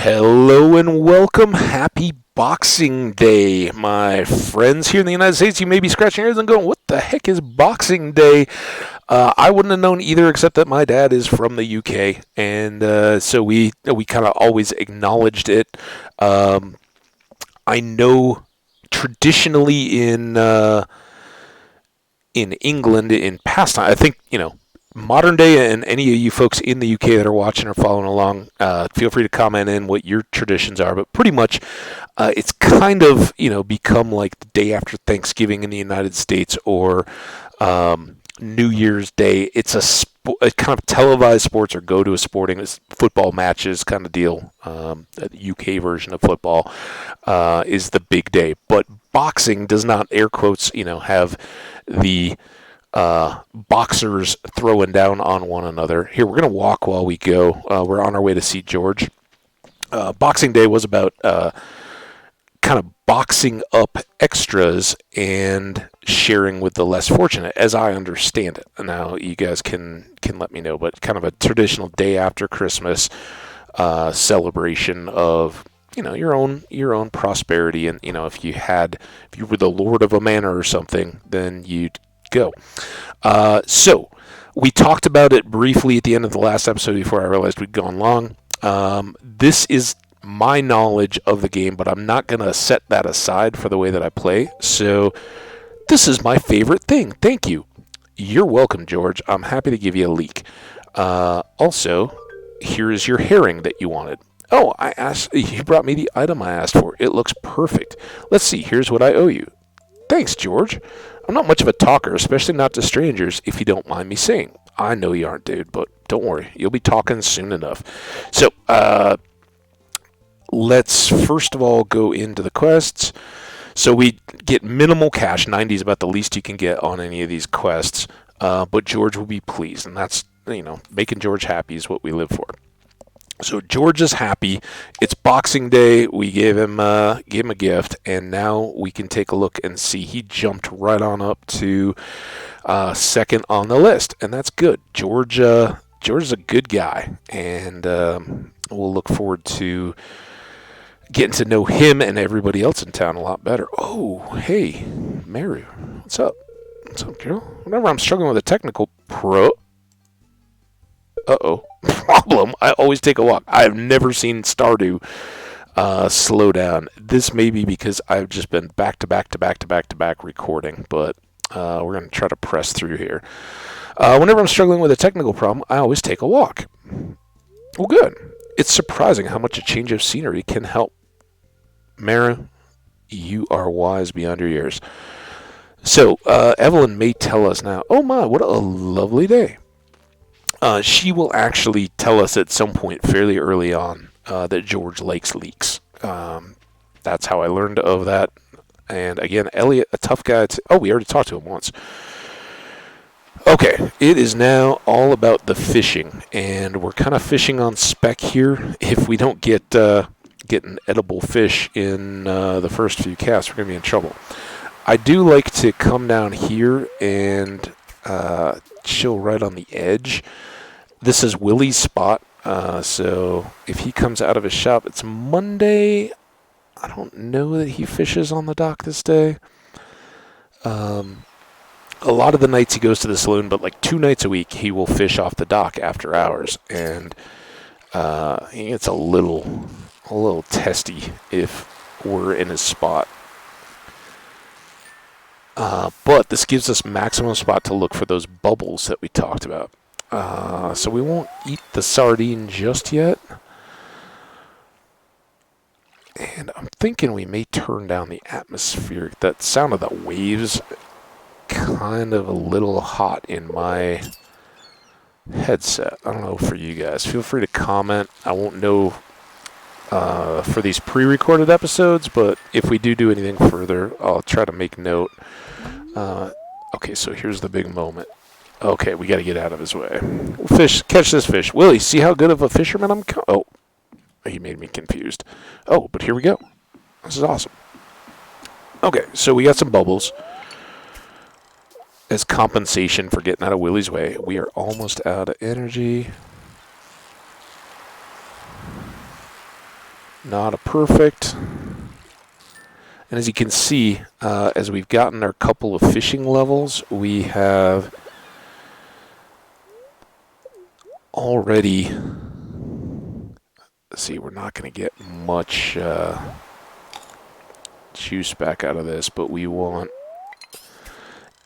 Hello and welcome. Happy Boxing Day, my friends here in the United States. You may be scratching your heads and going, what the heck is Boxing Day? I wouldn't have known either, except that my dad is from the UK, and so we kind of always acknowledged it. I know traditionally in England in past time, I think modern day, and any of you folks in the UK that are watching or following along, feel free to comment in what your traditions are. But pretty much, it's kind of become like the day after Thanksgiving in the United States, or New Year's Day. It's a kind of televised sports, or go to a sporting football matches kind of deal. The UK version of football is the big day, but boxing does not, air quotes, have the boxers throwing down on one another. Here, we're going to walk while we go. We're on our way to see George. Boxing Day was about kind of boxing up extras and sharing with the less fortunate, as I understand it. Now, you guys can let me know, but kind of a traditional day after Christmas celebration of your own prosperity, and if you were the lord of a manor or something, then you'd go. So we talked about it briefly at the end of the last episode before I realized we'd gone long. This is my knowledge of the game, but I'm not going to set that aside for the way that I play. So this is my favorite thing. Thank you. You're welcome, George. I'm happy to give you a leak. Also, here is your herring that you wanted. Oh, you brought me the item I asked for. It looks perfect. Let's see. Here's what I owe you. Thanks, George. I'm not much of a talker, especially not to strangers, if you don't mind me saying. I know you aren't, dude, but don't worry. You'll be talking soon enough. So, let's first of all go into the quests. So we get minimal cash. 90 is about the least you can get on any of these quests. But George will be pleased, and that's, making George happy is what we live for. So George is happy. It's Boxing Day. We gave him a gift, and now we can take a look and see he jumped right on up to second on the list, and that's good. George is a good guy, and we'll look forward to getting to know him and everybody else in town a lot better. Oh, hey, Maru, what's up? What's up, girl? Whenever I'm struggling with a technical problem, I always take a walk. I've never seen Stardew slow down. This may be because I've just been back to back recording, but we're going to try to press through here. Whenever I'm struggling with a technical problem, I always take a walk. Well, good. It's surprising how much a change of scenery can help. Mara, you are wise beyond your years. So, Evelyn may tell us now, oh my, what a lovely day. She will actually tell us at some point fairly early on that George likes leaks. That's how I learned of that. And again, Elliot, a tough guy. We already talked to him once. Okay, it is now all about the fishing, and we're kind of fishing on spec here. If we don't get an edible fish in the first few casts, we're going to be in trouble. I do like to come down here and chill right on the edge. This is Willie's spot, so if he comes out of his shop, it's Monday. I don't know that he fishes on the dock this day. A lot of the nights he goes to the saloon, but like 2 nights a week he will fish off the dock after hours, and he gets a little testy if we're in his spot. But this gives us maximum spot to look for those bubbles that we talked about. So we won't eat the sardine just yet. And I'm thinking we may turn down the atmospheric. That sound of the waves kind of a little hot in my headset. I don't know for you guys. Feel free to comment. I won't know for these pre-recorded episodes, but if we do anything further, I'll try to make note. Okay, so here's the big moment. Okay, we got to get out of his way. Catch this fish. Willie, see how good of a fisherman I'm... Oh, he made me confused. Oh, but here we go. This is awesome. Okay, so we got some bubbles. As compensation for getting out of Willie's way, we are almost out of energy. Not a perfect. And as you can see, as we've gotten our couple of fishing levels, we have already... Let's see, we're not going to get much juice back out of this, but we want...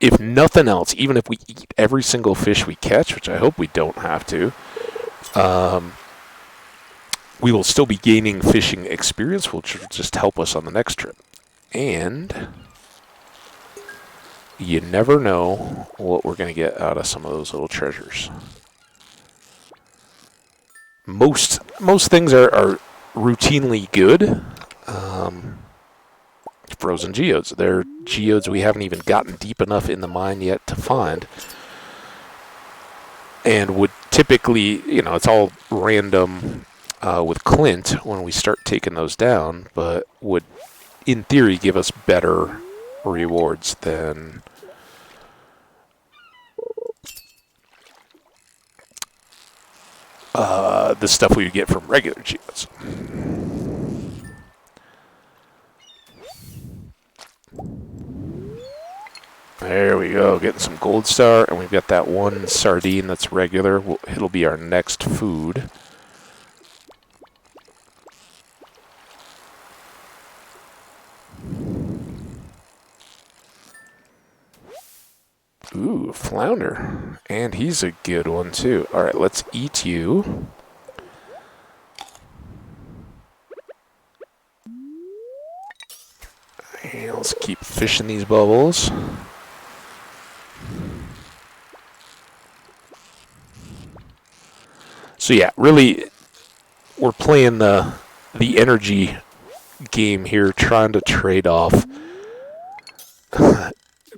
If nothing else, even if we eat every single fish we catch, which I hope we don't have to, we will still be gaining fishing experience, which will just help us on the next trip. And you never know what we're going to get out of some of those little treasures. Most things are routinely good. Frozen geodes. They're geodes we haven't even gotten deep enough in the mine yet to find. And would typically, it's all random with Clint when we start taking those down, but would, in theory, give us better rewards than the stuff we would get from regular geodes. There we go, getting some gold star, and we've got that one sardine that's regular. It'll be our next food. Ooh, flounder. And he's a good one, too. All right, let's eat you. And let's keep fishing these bubbles. So yeah, really, we're playing the energy game here, trying to trade off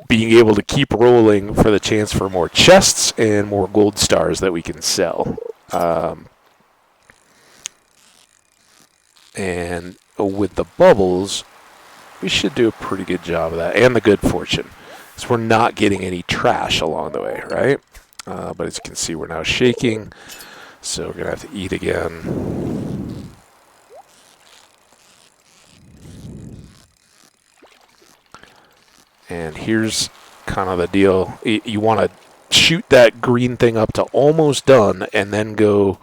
being able to keep rolling for the chance for more chests and more gold stars that we can sell. And with the bubbles, we should do a pretty good job of that, and the good fortune. So we're not getting any trash along the way, right? But as you can see, we're now shaking, so we're going to have to eat again. And here's kind of the deal. You want to shoot that green thing up to almost done, and then go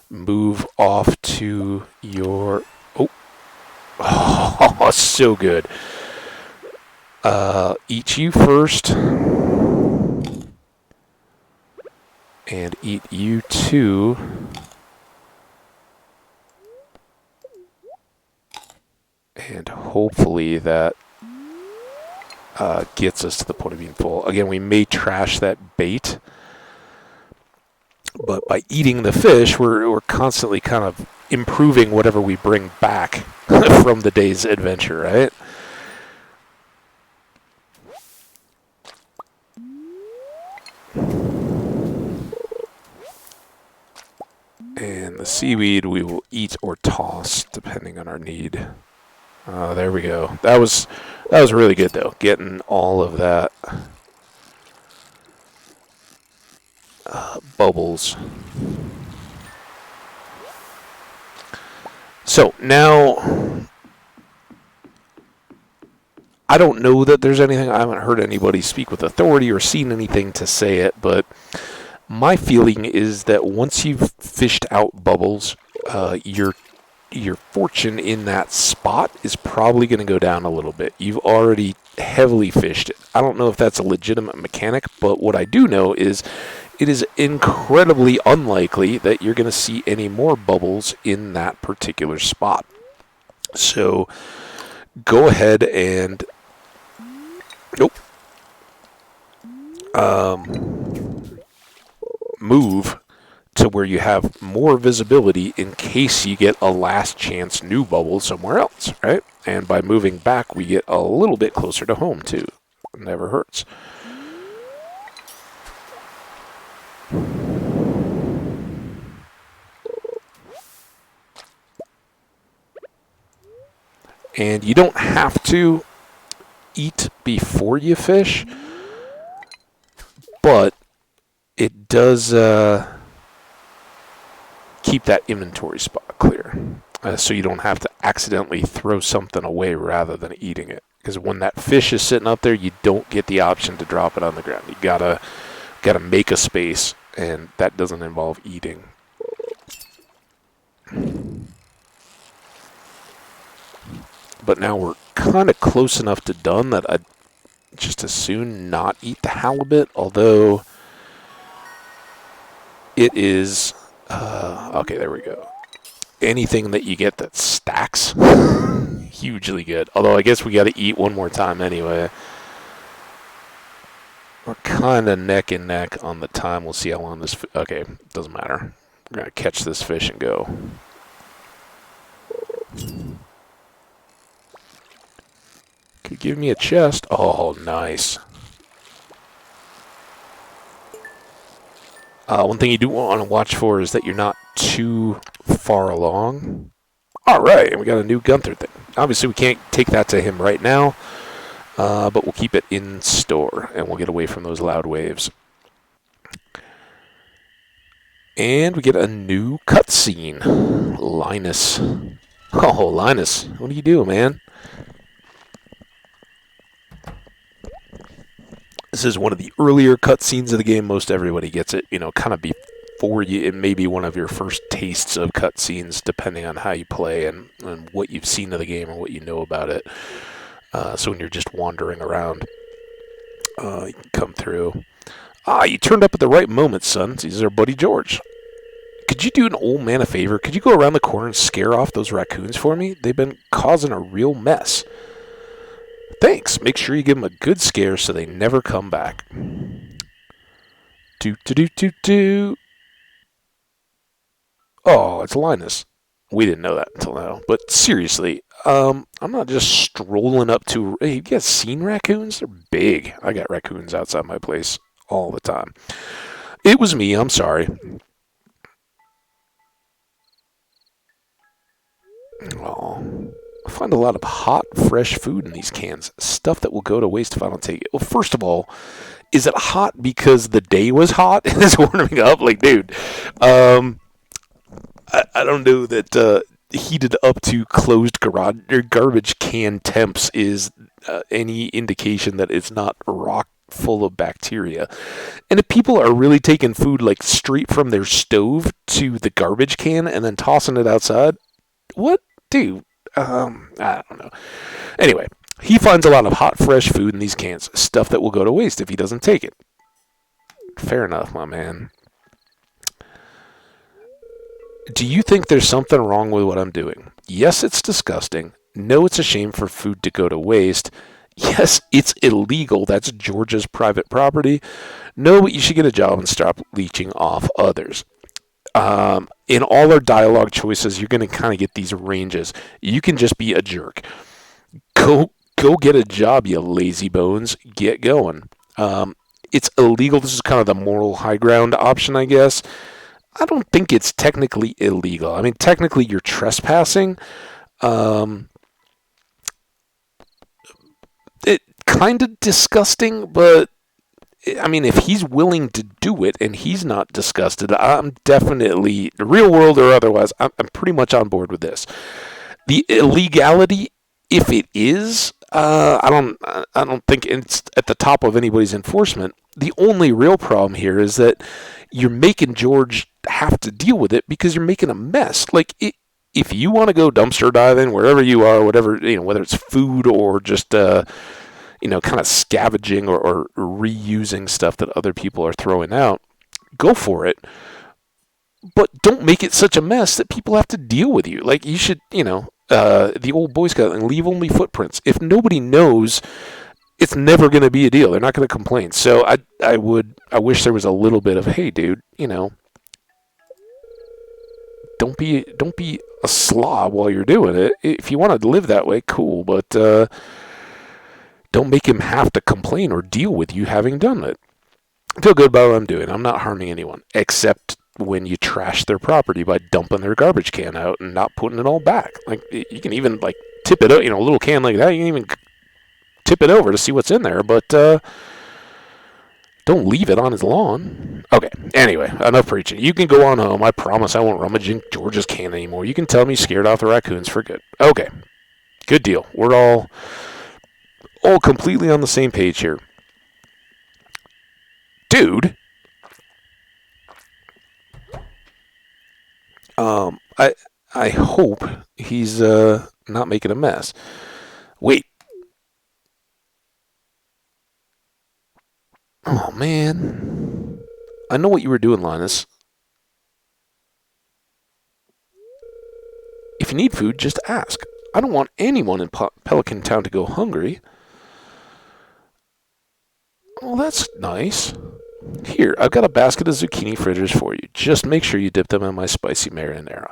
move off to your... Oh, so good. Eat you first. And eat you too. And hopefully that gets us to the point of being full. Again, we may trash that bait, but by eating the fish, we're constantly kind of improving whatever we bring back from the day's adventure, right? And the seaweed we will eat or toss, depending on our need. There we go. That was really good, though, getting all of that bubbles. So now, I don't know that there's anything. I haven't heard anybody speak with authority or seen anything to say it, but my feeling is that once you've fished out bubbles, your fortune in that spot is probably going to go down a little bit. You've already heavily fished it. I don't know if that's a legitimate mechanic, but what I do know is it is incredibly unlikely that you're going to see any more bubbles in that particular spot. So go ahead and move to where you have more visibility in case you get a last chance new bubble somewhere else, right? And by moving back, we get a little bit closer to home, too. Never hurts. And you don't have to eat before you fish, but it does keep that inventory spot clear, so you don't have to accidentally throw something away rather than eating it. Because when that fish is sitting up there, you don't get the option to drop it on the ground. You gotta make a space, and that doesn't involve eating. But now we're kind of close enough to done that I'd just as soon not eat the halibut, although it is... okay, there we go. Anything that you get that stacks, hugely good. Although I guess we got to eat one more time anyway. We're kind of neck and neck on the time. We'll see how long this... okay, doesn't matter. We're going to catch this fish and go. Could give me a chest. Oh, nice. One thing you do want to watch for is that you're not too far along. All right, and we got a new Gunther thing. Obviously, we can't take that to him right now, but we'll keep it in store, and we'll get away from those loud waves. And we get a new cutscene. Linus. Oh, Linus, what do you do, man? This is one of the earlier cutscenes of the game. Most everybody gets it, kind of before you. It may be one of your first tastes of cutscenes, depending on how you play and what you've seen of the game or what you know about it. So when you're just wandering around, you can come through. You turned up at the right moment, son. This is our buddy George. Could you do an old man a favor? Could you go around the corner and scare off those raccoons for me? They've been causing a real mess. Thanks. Make sure you give them a good scare so they never come back. Do. Oh, it's Linus. We didn't know that until now. But seriously, I'm not just strolling up to... Hey, you guys seen raccoons? They're big. I got raccoons outside my place all the time. It was me. I'm sorry. Oh, I find a lot of hot, fresh food in these cans. Stuff that will go to waste if I don't take it. Well, first of all, is it hot because the day was hot and it's warming up? Like, dude, I don't know that heated up to closed garage or garbage can temps is any indication that it's not rock full of bacteria. And if people are really taking food like straight from their stove to the garbage can and then tossing it outside, what? Dude, I don't know. Anyway, he finds a lot of hot, fresh food in these cans. Stuff that will go to waste if he doesn't take it. Fair enough, my man. Do you think there's something wrong with what I'm doing? Yes, it's disgusting. No, it's a shame for food to go to waste. Yes, it's illegal. That's Georgia's private property. No, but you should get a job and stop leeching off others. In all our dialogue choices, you're going to kind of get these ranges. You can just be a jerk. Go get a job, you lazy bones. Get going. It's illegal. This is kind of the moral high ground option, I guess. I don't think it's technically illegal. I mean, technically you're trespassing. It kind of disgusting, but I mean, if he's willing to do it and he's not disgusted, I'm definitely, real world or otherwise, I'm pretty much on board with this. The illegality, if it is, I don't think it's at the top of anybody's enforcement. The only real problem here is that you're making George have to deal with it because you're making a mess. Like, if you want to go dumpster diving wherever you are, whatever, whether it's food or just kind of scavenging or reusing stuff that other people are throwing out, go for it. But don't make it such a mess that people have to deal with you. Like, you should, the old Boy Scout thing, leave only footprints. If nobody knows, it's never going to be a deal. They're not going to complain. So I wish there was a little bit of, hey, dude, don't be a slob while you're doing it. If you want to live that way, cool. But don't make him have to complain or deal with you having done it. I feel good about what I'm doing. I'm not harming anyone, except when you trash their property by dumping their garbage can out and not putting it all back. Like, you can even, like, tip it out, a little can like that. You can even tip it over to see what's in there. But, Don't leave it on his lawn. Okay, anyway, enough preaching. You can go on home. I promise I won't rummage in George's can anymore. You can tell me scared off the raccoons for good. Okay, good deal. We're all completely on the same page here. Dude, I hope he's not making a mess. Wait. Oh man. I know what you were doing, Linus. If you need food, just ask. I don't want anyone in Pelican Town to go hungry. Well, that's nice. Here, I've got a basket of zucchini fritters for you. Just make sure you dip them in my spicy marinara.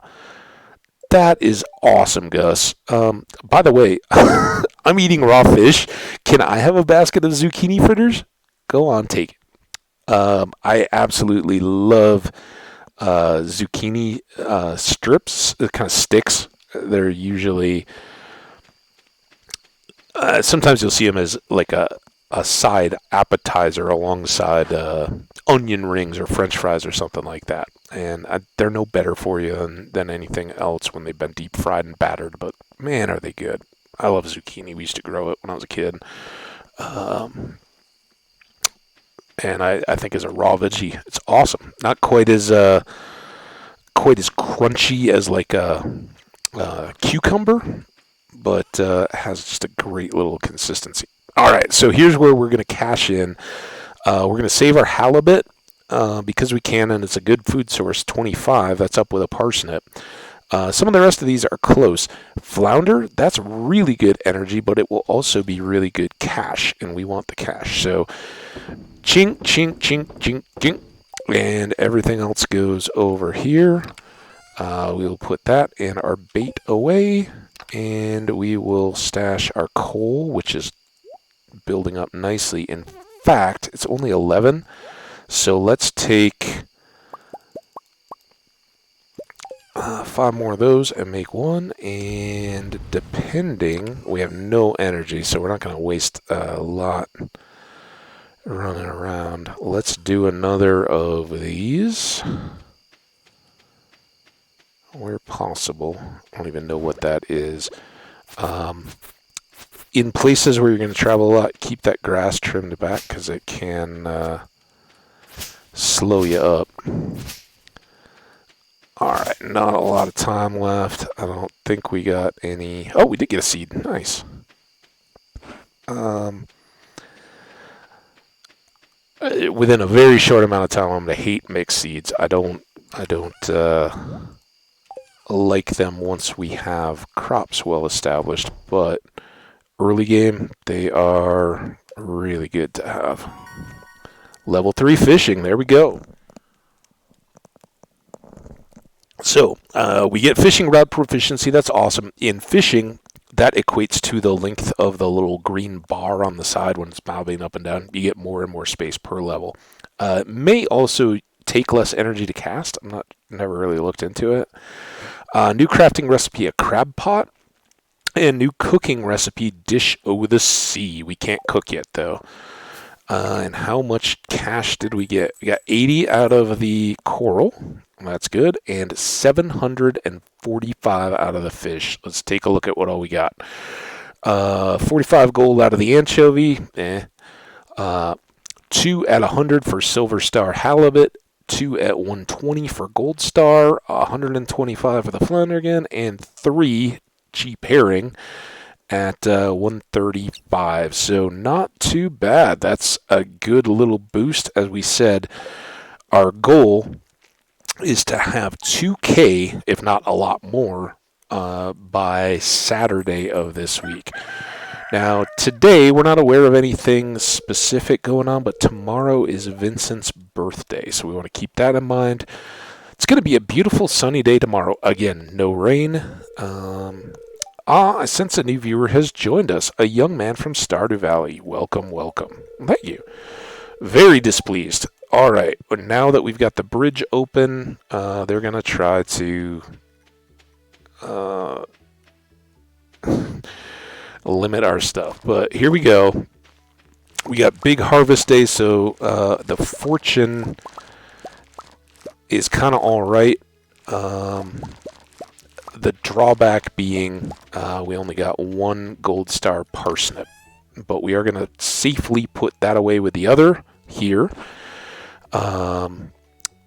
That is awesome, Gus. By the way, I'm eating raw fish. Can I have a basket of zucchini fritters? Go on, take it. I absolutely love zucchini strips, kind of sticks. They're usually sometimes you'll see them as like a side appetizer alongside onion rings or French fries or something like that. And they're no better for you than anything else when they've been deep fried and battered. But man, are they good! I love zucchini. We used to grow it when I was a kid. And I think as a raw veggie, it's awesome. Not quite as crunchy as like a cucumber, but has just a great little consistency. All right, so here's where we're going to cash in. We're going to save our halibut because we can, and it's a good food source. 25. That's up with a parsnip. Some of the rest of these are close. Flounder, that's really good energy, but it will also be really good cash, and we want the cash. So chink, chink, chink, chink, chink. And everything else goes over here. We'll put that in our bait away, and we will stash our coal, which is building up nicely. In fact, it's only 11, so let's take 5 more of those and make one. And depending, we have no energy, so we're not going to waste a lot running around. Let's do another of these where possible. I don't even know what that is. In places where you're going to travel a lot, keep that grass trimmed back because it can slow you up. Alright, not a lot of time left. I don't think we got any... Oh, we did get a seed. Nice. Within a very short amount of time, I'm going to hate mixed seeds. I don't like them once we have crops well established, but early game, they are really good to have. Level 3 fishing, there we go. So, we get fishing rod proficiency, that's awesome. In fishing, that equates to the length of the little green bar on the side when it's bobbing up and down. You get more and more space per level. May also take less energy to cast. Never really looked into it. New crafting recipe, a crab pot. And new cooking recipe, dish o' the sea. We can't cook yet, though. And how much cash did we get? We got 80 out of the coral. That's good. And 745 out of the fish. Let's take a look at what all we got. 45 gold out of the anchovy. 2 at 100 for silver star halibut. 2 at 120 for gold star. 125 for the flounder again. And 3 cheap herring at 135. So not too bad. That's a good little boost. As we said, our goal is to have 2K, if not a lot more, by Saturday of this week. Now, today, we're not aware of anything specific going on, but tomorrow is Vincent's birthday, so we want to keep that in mind. It's going to be a beautiful sunny day tomorrow. Again, no rain. I sense a new viewer has joined us, a young man from Stardew Valley. Welcome, welcome. Thank you. Very displeased. All right, but now that we've got the bridge open, they're going to try to limit our stuff. But here we go. We got big harvest day, so the fortune is kind of all right. The drawback being we only got one gold star parsnip, but we are going to safely put that away with the other here.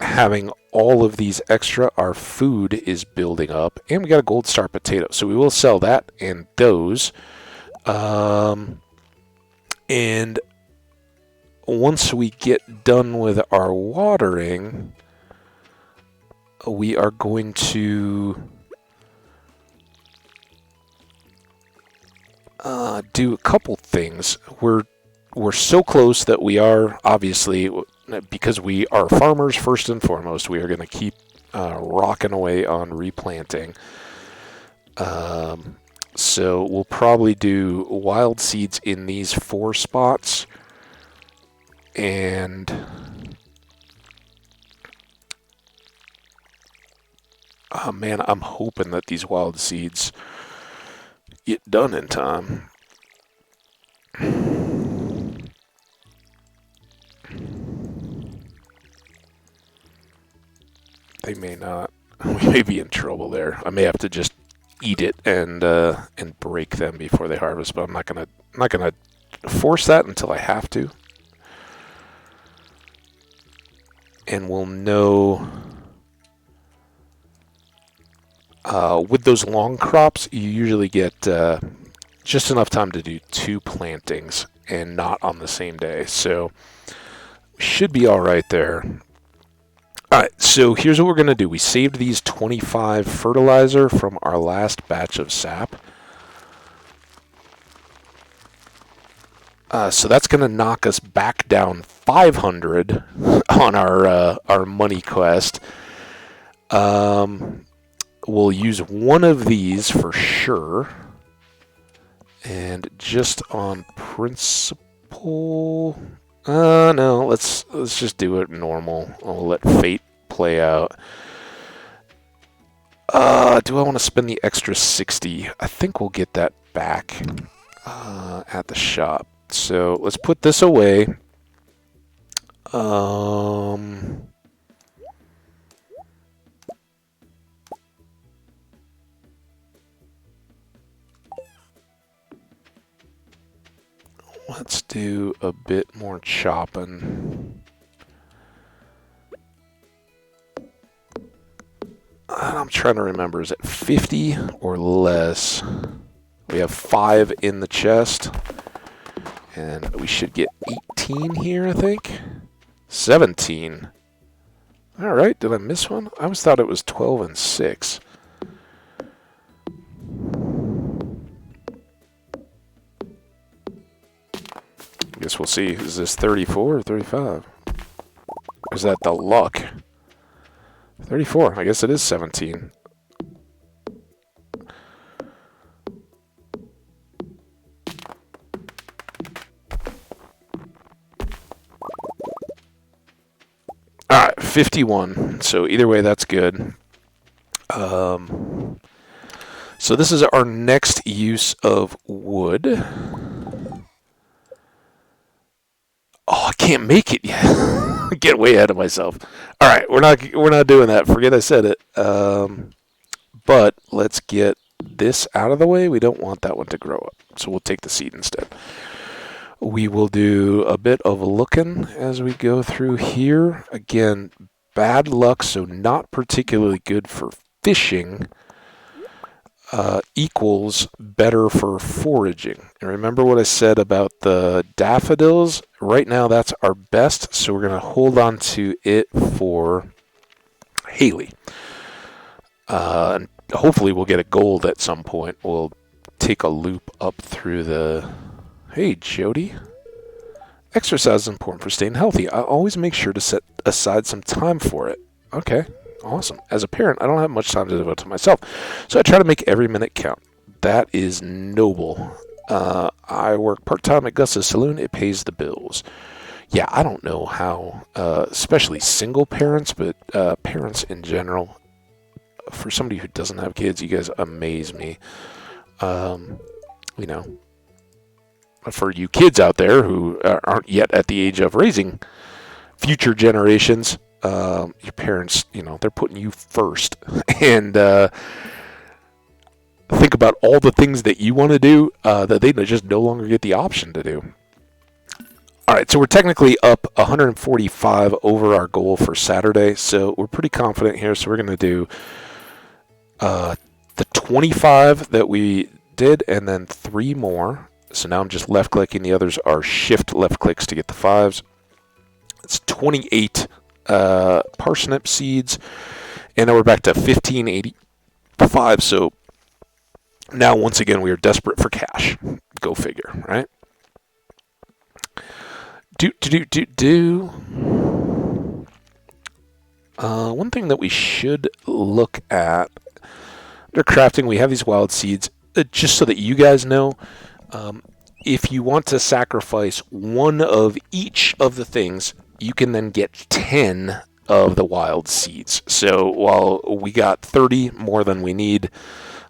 Having all of these extra, our food is building up, and we got a gold star potato, so we will sell that and those. And once we get done with our watering, we are going to do a couple things. We're so close that we are, obviously, because we are farmers first and foremost, we are going to keep rocking away on replanting. So we'll probably do wild seeds in these 4 spots. And oh man, I'm hoping that these wild seeds get done in time. They may not. We may be in trouble there. I may have to just eat it and break them before they harvest, but I'm not gonna force that until I have to. And we'll know with those long crops, you usually get just enough time to do 2 plantings and not on the same day. So we should be all right there. All right, so here's what we're going to do. We saved these 25 fertilizer from our last batch of sap. So that's going to knock us back down 500 on our money quest. We'll use one of these for sure. And just on principle... no, let's just do it normal. I'll let fate play out. Do I want to spend the extra 60? I think we'll get that back at the shop. So let's put this away. Let's do a bit more chopping. I'm trying to remember, is it 50 or less? We have 5 in the chest. And we should get 18 here, I think. 17. Alright, did I miss one? I always thought it was 12 and 6. I guess we'll see. Is this 34 or 35? Or is that the luck? 34. I guess it is 17. Alright, 51. So either way, that's good. So this is our next use of wood. Oh, I can't make it yet. Get way ahead of myself. All right, we're not doing that. Forget I said it. But let's get this out of the way. We don't want that one to grow up, so we'll take the seed instead. We will do a bit of looking as we go through here. Again, bad luck, so not particularly good for fishing. Equals better for foraging. And remember what I said about the daffodils? Right now that's our best, so we're going to hold on to it for Haley. And hopefully we'll get a gold at some point. We'll take a loop up through the... Hey, Jody. Exercise is important for staying healthy. I always make sure to set aside some time for it. Okay. Awesome. As a parent, I don't have much time to devote to myself, so I try to make every minute count. That is noble. I work part-time at Gus's Saloon. It pays the bills. Yeah, I don't know how, especially single parents, but parents in general, for somebody who doesn't have kids, you guys amaze me. You know, for you kids out there who aren't yet at the age of raising future generations, your parents, they're putting you first. And think about all the things that you want to do that they just no longer get the option to do. All right, so we're technically up 145 over our goal for Saturday, so we're pretty confident here. So we're going to do the 25 that we did, and then 3 more. So now I'm just left-clicking. The others are shift left-clicks to get the 5s. It's 28 parsnip seeds, and now we're back to 1585. So now, once again, we are desperate for cash. Go figure, right? One thing that we should look at under crafting, we have these wild seeds. Just so that you guys know, if you want to sacrifice one of each of the things, you can then get 10 of the wild seeds. So while we got 30 more than we need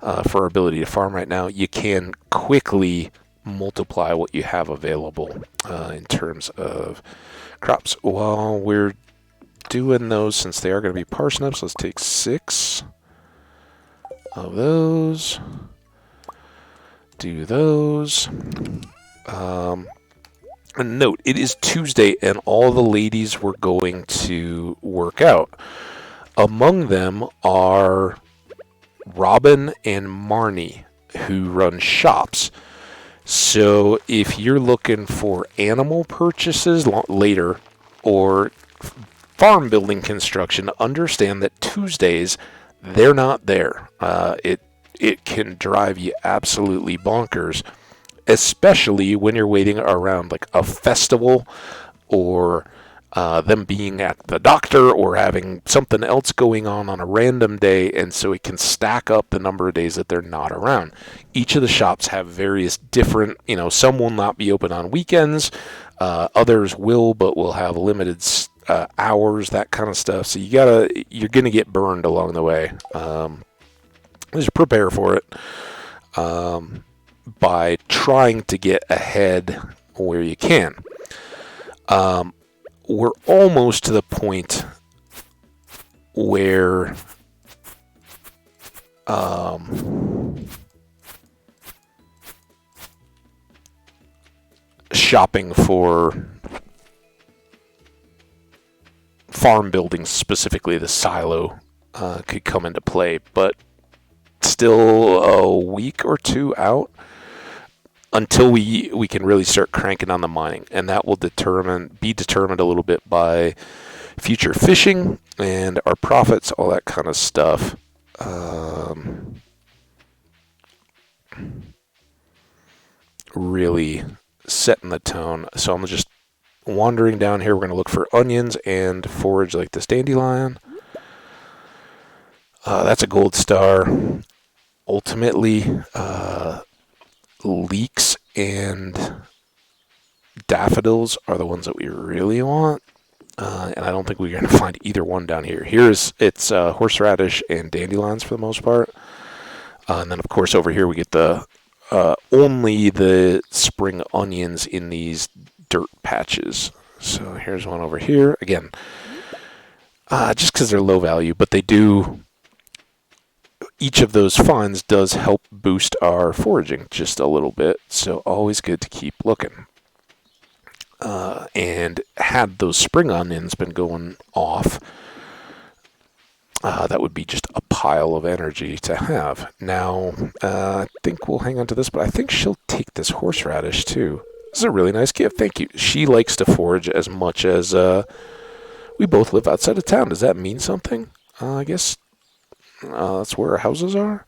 for our ability to farm right now, you can quickly multiply what you have available in terms of crops. While we're doing those, since they are going to be parsnips, let's take 6 of those. Do those. And note, it is Tuesday, and all the ladies were going to work out. Among them are Robin and Marnie, who run shops. So if you're looking for animal purchases later or farm building construction, understand that Tuesdays, they're not there. It can drive you absolutely bonkers, especially when you're waiting around like a festival or them being at the doctor or having something else going on a random day, and so it can stack up the number of days that they're not around. Each of the shops have various different, some will not be open on weekends, others will, but will have limited hours, that kind of stuff. So you're gonna get burned along the way. Just prepare for it by trying to get ahead where you can. We're almost to the point where shopping for farm buildings, specifically the silo, could come into play, but still a week or 2 out until we can really start cranking on the mining, and that will be determined a little bit by future fishing and our profits, all that kind of stuff. Really setting the tone. So I'm just wandering down here. We're going to look for onions and forage like this dandelion. That's a gold star. Ultimately, leeks and daffodils are the ones that we really want, and I don't think we're going to find either one down here. It's horseradish and dandelions for the most part, and then of course over here we get the only the spring onions in these dirt patches. So here's one over here again, just because they're low value, but they do. Each of those finds does help boost our foraging just a little bit, so always good to keep looking. And had those spring onions been going off, that would be just a pile of energy to have. Now, I think we'll hang on to this, but I think she'll take this horseradish too. This is a really nice gift. Thank you. She likes to forage as much as we both live outside of town. Does that mean something? I guess that's where our houses are.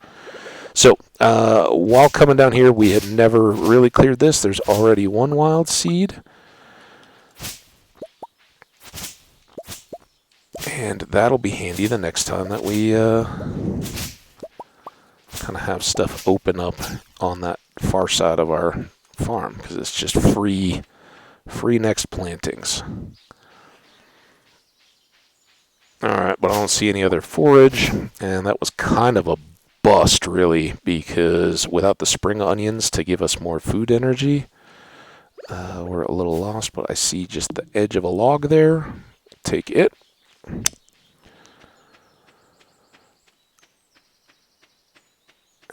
So, while coming down here, we had never really cleared this. There's already one wild seed. And that'll be handy the next time that we kind of have stuff open up on that far side of our farm, because it's just free next plantings. Alright, but I don't see any other forage, and that was kind of a bust, really, because without the spring onions to give us more food energy, We're a little lost, but I see just the edge of a log there. Take it.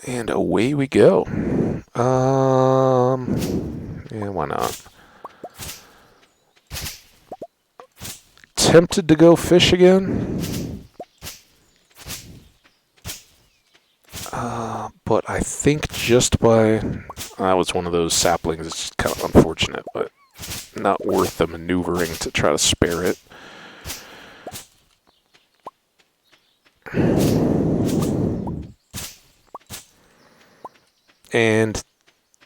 And away we go. Yeah, why not? Tempted to go fish again. But I think just by... That was one of those saplings. It's just kind of unfortunate, but not worth the maneuvering to try to spare it. And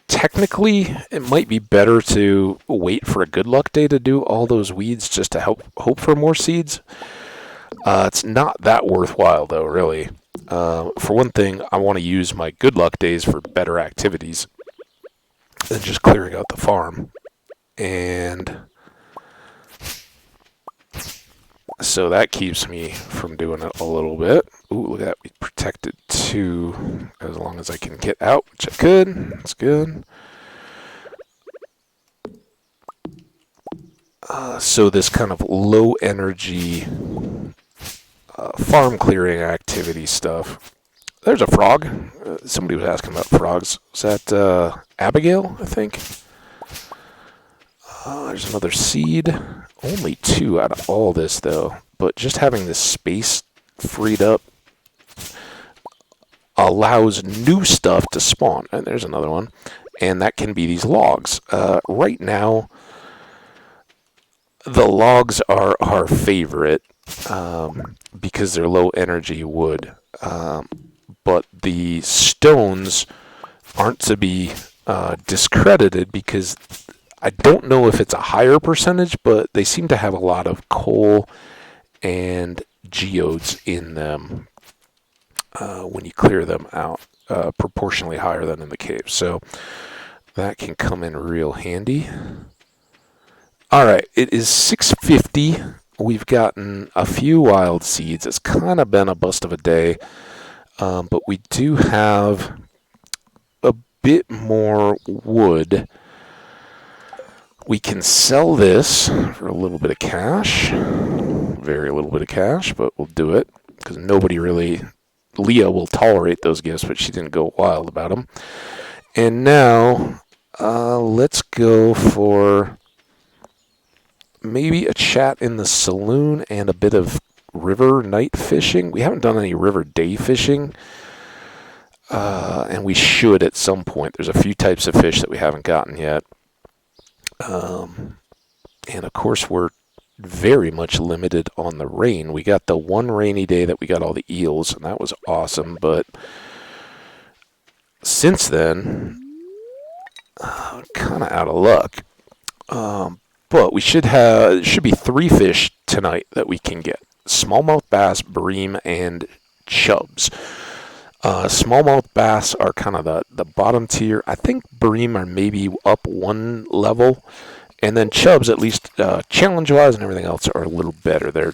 technically, it might be better to wait for a good luck day to do all those weeds just to hope for more seeds. It's not that worthwhile, though, really. For one thing, I want to use my good luck days for better activities than just clearing out the farm. And so that keeps me from doing it a little bit. Ooh, look at that. We protected 2 as long as I can get out, which I could. That's good. So this kind of low energy farm clearing activity stuff. There's a frog. Somebody was asking about frogs. Was that Abigail, I think? There's another seed. Only 2 out of all this, though. But just having this space freed up allows new stuff to spawn. And there's another one. And that can be these logs. Right now, the logs are our favorite because they're low energy wood. But the stones aren't to be discredited because I don't know if it's a higher percentage, but they seem to have a lot of coal and geodes in them when you clear them out, proportionally higher than in the cave. So that can come in real handy. All right, it is 6:50. We've gotten a few wild seeds. It's kind of been a bust of a day, but we do have a bit more wood. We can sell this for a little bit of cash. Very little bit of cash, but we'll do it because nobody really... Leah will tolerate those gifts, but she didn't go wild about them. And now, let's go for maybe a chat in the saloon and a bit of river night fishing. We haven't done any river day fishing, and we should at some point. There's a few types of fish that we haven't gotten yet. And of course, we're very much limited on the rain. We got the one rainy day that we got all the eels, and that was awesome. But since then, kind of out of luck. But we should have, it should be 3 fish tonight that we can get. Smallmouth bass, bream, and chubs. Smallmouth bass are kind of the bottom tier. I think bream are maybe up 1 level. And then chubs, at least challenge-wise and everything else, are a little better. They're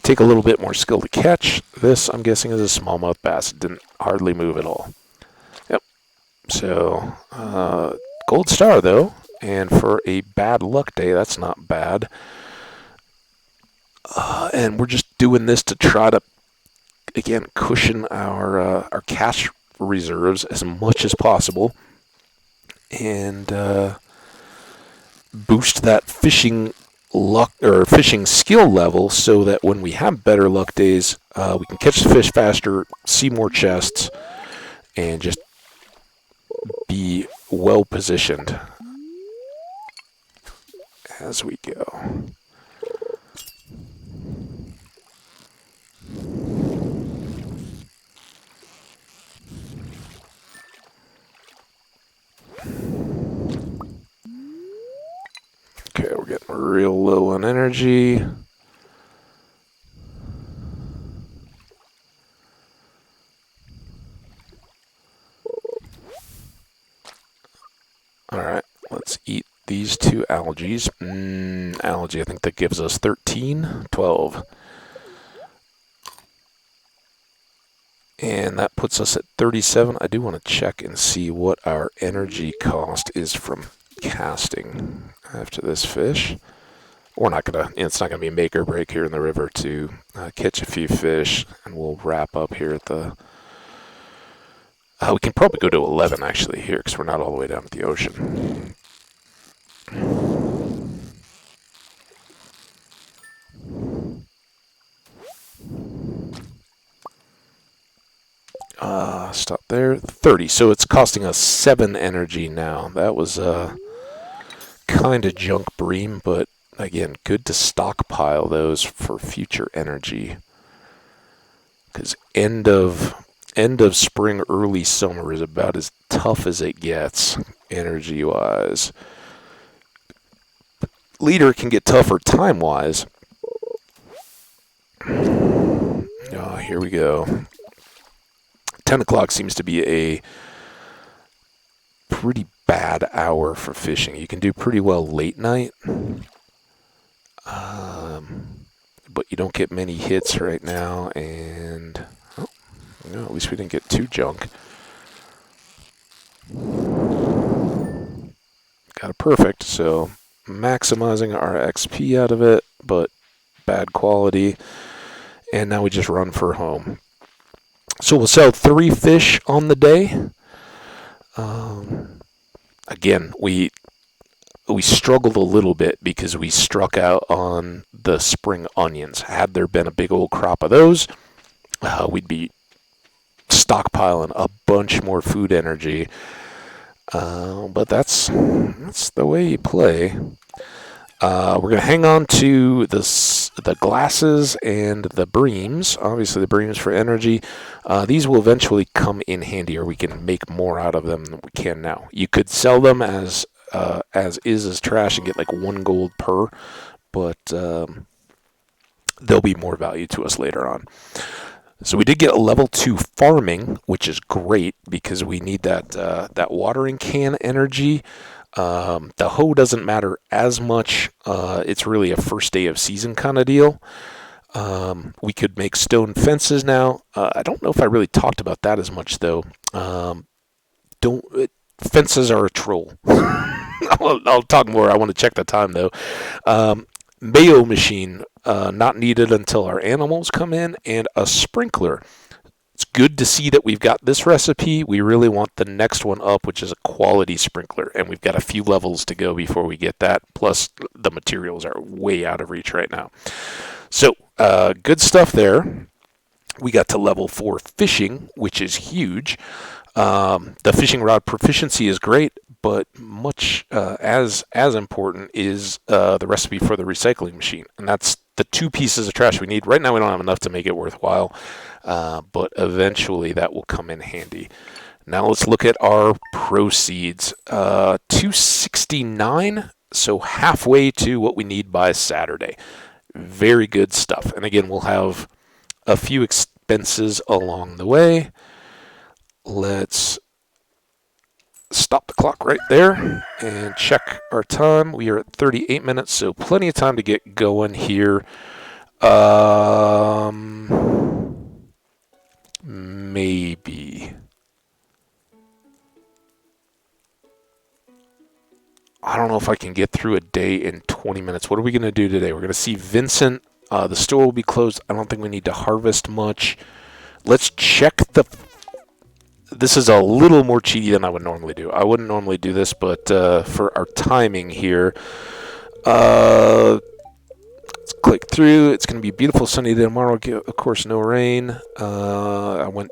take a little bit more skill to catch. This, I'm guessing, is a smallmouth bass. It didn't hardly move at all. Yep. So, gold star, though. And for a bad luck day, that's not bad. And we're just doing this to try to, again, cushion our cash reserves as much as possible. And boost that fishing luck or fishing skill level so that when we have better luck days, we can catch the fish faster, see more chests, and just be well positioned as we go. Okay, we're getting real low on energy. Alright, let's eat these 2 algae. Algae, I think that gives us 13, 12. And that puts us at 37. I do want to check and see what our energy cost is from casting after this fish. We're not gonna, it's not gonna be make or break here in the river to catch a few fish, and we'll wrap up here at the. We can probably go to 11 actually here because we're not all the way down at the ocean. Stop there. 30. So it's costing us 7 energy now. That was kind of junk bream, but again, good to stockpile those for future energy. Because end of spring, early summer is about as tough as it gets energy-wise. Later can get tougher time-wise. Oh, here we go. 10 o'clock seems to be a pretty bad hour for fishing. You can do pretty well late night, but you don't get many hits right now, and no, at least we didn't get too junk. Got it perfect, so maximizing our XP out of it, but bad quality, and now we just run for home. So we'll sell 3 fish on the day. Again, we struggled a little bit because we struck out on the spring onions. Had there been a big old crop of those, we'd be stockpiling a bunch more food energy. But that's the way you play. We're going to hang on to the glasses and the breams. Obviously, the breams for energy. These will eventually come in handy, or we can make more out of them than we can now. You could sell them as trash and get like 1 gold per, but they'll be more value to us later on. So we did get a level 2 farming, which is great because we need that watering can energy. The hoe doesn't matter as much. It's really a first day of season kind of deal. We could make stone fences now. I don't know if I really talked about that as much though. Fences are a troll. I'll talk more. I want to check the time though. Mayo machine, not needed until our animals come in, and a sprinkler. It's good to see that we've got this recipe. We really want the next one up, which is a quality sprinkler, and we've got a few levels to go before we get that. Plus, the materials are way out of reach right now. So, good stuff there. We got to level 4 fishing, which is huge. The fishing rod proficiency is great, but much as important is the recipe for the recycling machine, and that's the 2 pieces of trash we need. Right now we don't have enough to make it worthwhile, but eventually that will come in handy. Now let's look at our proceeds. 269, so halfway to what we need by Saturday. Very good stuff. And again, we'll have a few expenses along the way. Let's stop the clock right there and check our time. We are at 38 minutes, so plenty of time to get going here. Maybe. I don't know if I can get through a day in 20 minutes. What are we going to do today? We're going to see Vincent. The store will be closed. I don't think we need to harvest much. Let's check the... This is a little more cheaty than I would normally do. I wouldn't normally do this, but for our timing here, let's click through. It's going to be beautiful sunny day tomorrow. Of course, no rain. I went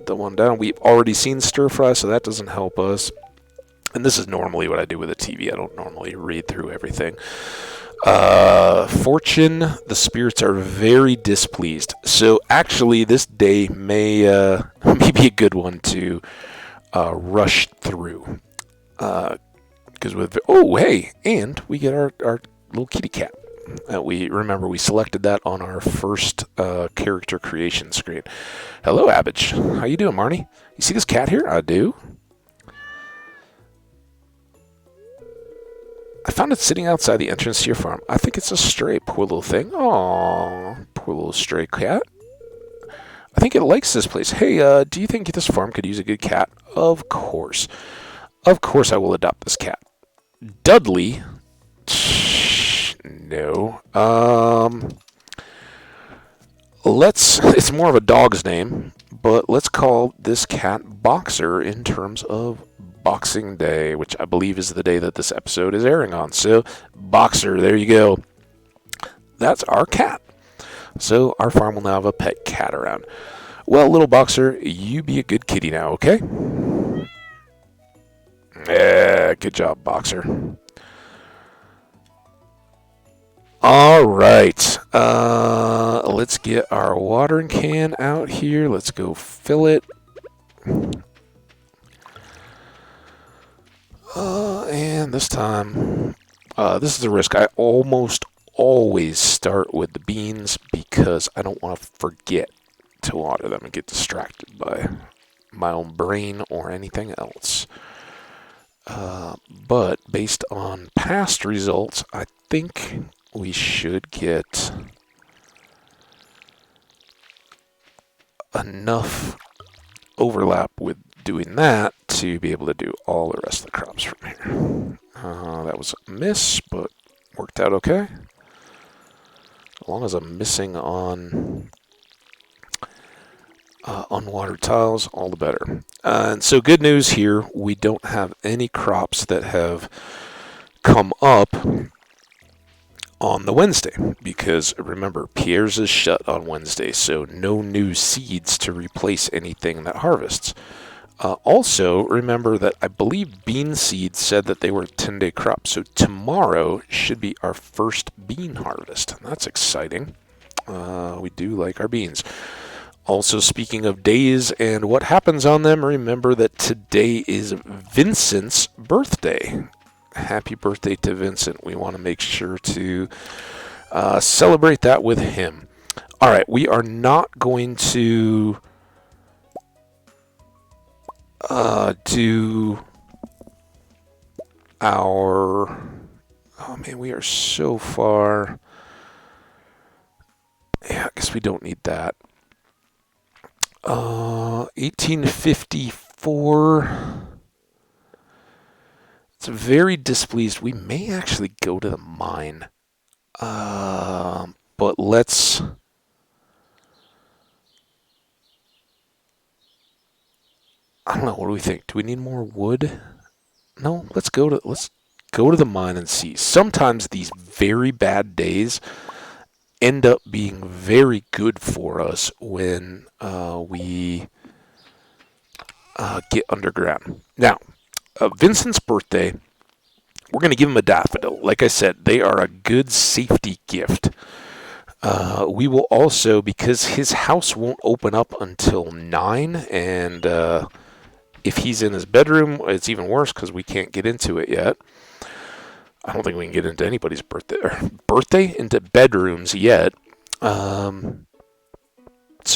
the one down. We've already seen stir fry, so that doesn't help us. And this is normally what I do with a TV. I don't normally read through everything. Fortune, the spirits are very displeased. So actually, this day may be a good one to rush through. Because and we get our little kitty cat. We selected that on our first character creation screen. Hello, Hambbage. How you doing, Marnie? You see this cat here? I do. I found it sitting outside the entrance to your farm. I think it's a stray, poor little thing. Aww, poor little stray cat. I think it likes this place. Hey, do you think this farm could use a good cat? Of course. Of course I will adopt this cat. Dudley. No. It's more of a dog's name, but let's call this cat Boxer in terms of Boxing Day, which I believe is the day that this episode is airing on. So, Boxer, there you go. That's our cat. So, our farm will now have a pet cat around. Well, little Boxer, you be a good kitty now, okay? Yeah, good job, Boxer. All right, let's get our watering can out here. Let's go fill it. And this time, this is a risk. I almost always start with the beans because I don't want to forget to water them and get distracted by my own brain or anything else. But based on past results, I think we should get enough overlap with doing that to be able to do all the rest of the crops from here. That was a miss, but worked out okay. As long as I'm missing on unwatered tiles, all the better. And so good news here, we don't have any crops that have come up on the Wednesday, because remember, Pierre's is shut on Wednesday, so no new seeds to replace anything that harvests. Also, remember that I believe bean seeds said that they were a 10-day crop, so tomorrow should be our first bean harvest. That's exciting. We do like our beans. Also, speaking of days and what happens on them, remember that today is Vincent's birthday. Happy birthday to Vincent. We want to make sure to celebrate that with him. All right, we are not going to do our... Oh, man, we are so far. Yeah, I guess we don't need that. 1854... It's very displeased. We may actually go to the mine. But let's... I don't know. What do we think? Do we need more wood? No. Let's go to the mine and see. Sometimes these very bad days end up being very good for us when we get underground. Now, Vincent's birthday, we're going to give him a daffodil. Like I said, they are a good safety gift. We will also, because his house won't open up until 9, and if he's in his bedroom, it's even worse because we can't get into it yet. I don't think we can get into anybody's birthday into bedrooms yet. So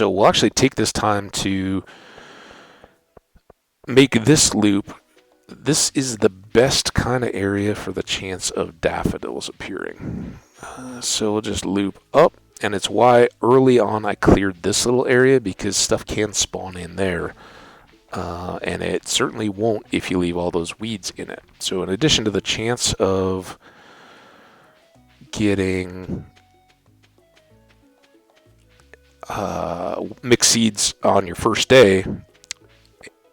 we'll actually take this time to make this loop. This is the best kind of area for the chance of daffodils appearing. So we'll just loop up, and it's why early on I cleared this little area, because stuff can spawn in there. And it certainly won't if you leave all those weeds in it. So in addition to the chance of getting mixed seeds on your first day,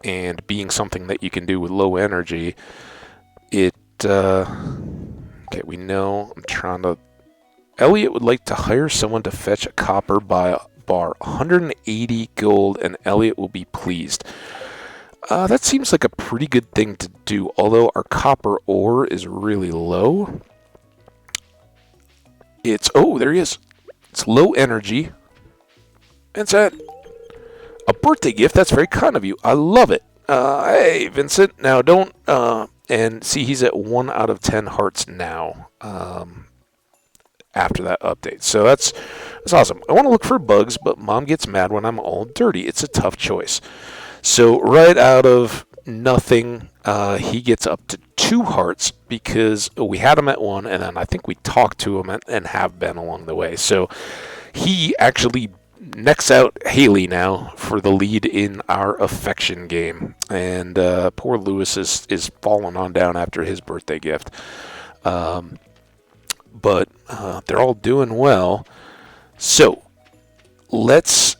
and being something that you can do with low energy, okay, we know. I'm trying to... Elliot would like to hire someone to fetch a copper by bar. 180 gold, and Elliot will be pleased. That seems like a pretty good thing to do, although our copper ore is really low. Oh, there he is. It's low energy. Vincent, a birthday gift? That's very kind of you. I love it. Hey, Vincent. Now, don't... and see, he's at 1 out of 10 hearts now. After that update. So that's awesome. I want to look for bugs, but Mom gets mad when I'm all dirty. It's a tough choice. So right out of nothing, he gets up to 2 hearts because we had him at 1, and then I think we talked to him and have been along the way. So he actually next out Haley now for the lead in our affection game. And poor Lewis is falling on down after his birthday gift. But they're all doing well. So let's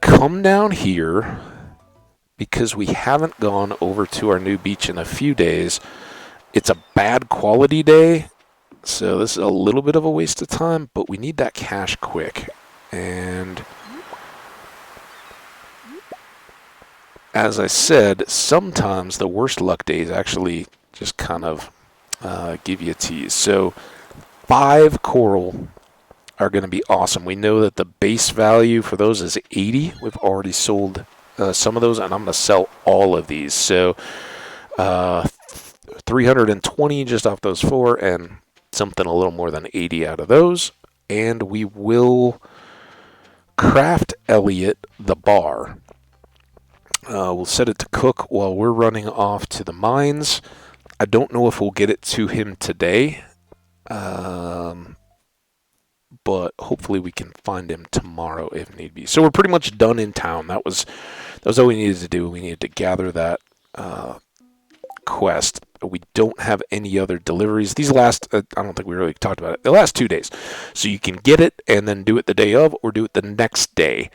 come down here because we haven't gone over to our new beach in a few days. It's a bad quality day, so this is a little bit of a waste of time, but we need that cash quick. And as I said, sometimes the worst luck days actually just kind of give you a tease. So 5 coral are going to be awesome. We know that the base value for those is 80. We've already sold some of those, and I'm going to sell all of these. So 320 just off those 4, and something a little more than 80 out of those. And we will craft Elliot the bar. We'll set it to cook while we're running off to the mines. I don't know if we'll get it to him today, but hopefully we can find him tomorrow if need be. So we're pretty much done in town. That was all we needed to do. We needed to gather that quest. We don't have any other deliveries. These last, I don't think we really talked about it, the last 2 days. So you can get it and then do it the day of or do it the next day.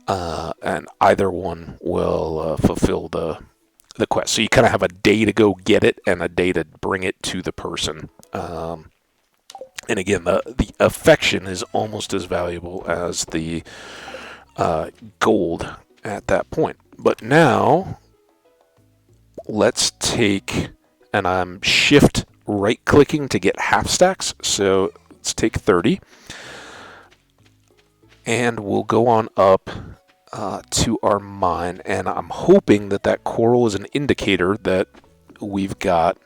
And either one will fulfill the quest. So you kind of have a day to go get it and a day to bring it to the person. And again, the affection is almost as valuable as the gold at that point. But now, let's take, and I'm shift right-clicking to get half stacks. So let's take 30. And we'll go on up to our mine. And I'm hoping that coral is an indicator that we've got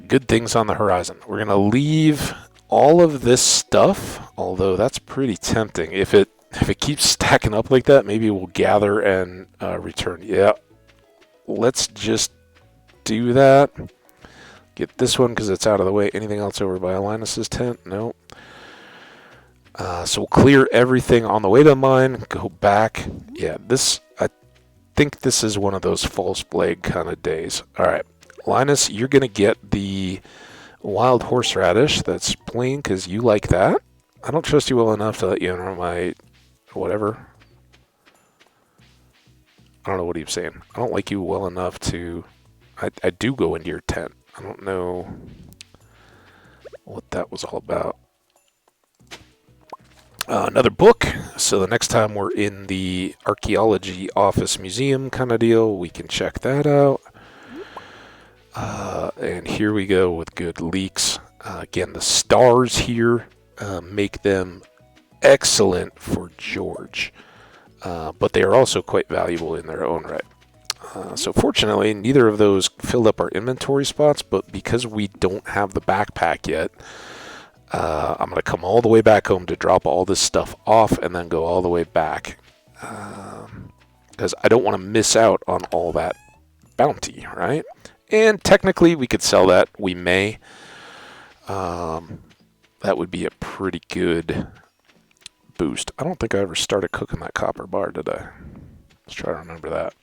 good things on the horizon. We're going to leave all of this stuff, although that's pretty tempting. If it keeps stacking up like that, maybe we'll gather and return. Yeah, let's just do that. Get this one because it's out of the way. Anything else over by Linus's tent? No. So we'll clear everything on the way to the mine, go back. Yeah, I think this is one of those false flag kind of days. All right, Linus, you're going to get the wild horseradish. That's plain because you like that. I don't trust you well enough to let you enter my whatever. I don't know what he was saying. I don't like you well enough to... I do go into your tent. I don't know what that was all about. Another book. So the next time we're in the archaeology office museum kind of deal, we can check that out. And here we go with good leeks. Again, the stars here make them excellent for George. But they are also quite valuable in their own right. So fortunately, neither of those filled up our inventory spots, but because we don't have the backpack yet, I'm going to come all the way back home to drop all this stuff off and then go all the way back. Because I don't want to miss out on all that bounty, right? And technically, we could sell that. We may. That would be a pretty good boost. I don't think I ever started cooking that copper bar, did I? Let's try to remember that.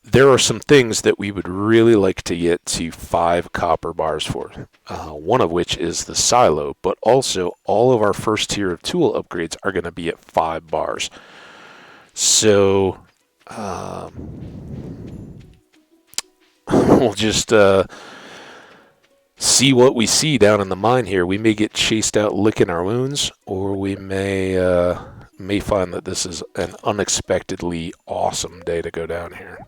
There are some things that we would really like to get to 5 copper bars for. One of which is the silo, but also all of our first tier of tool upgrades are going to be at 5 bars. So we'll just see what we see down in the mine here. We may get chased out licking our wounds, or we may find that this is an unexpectedly awesome day to go down here.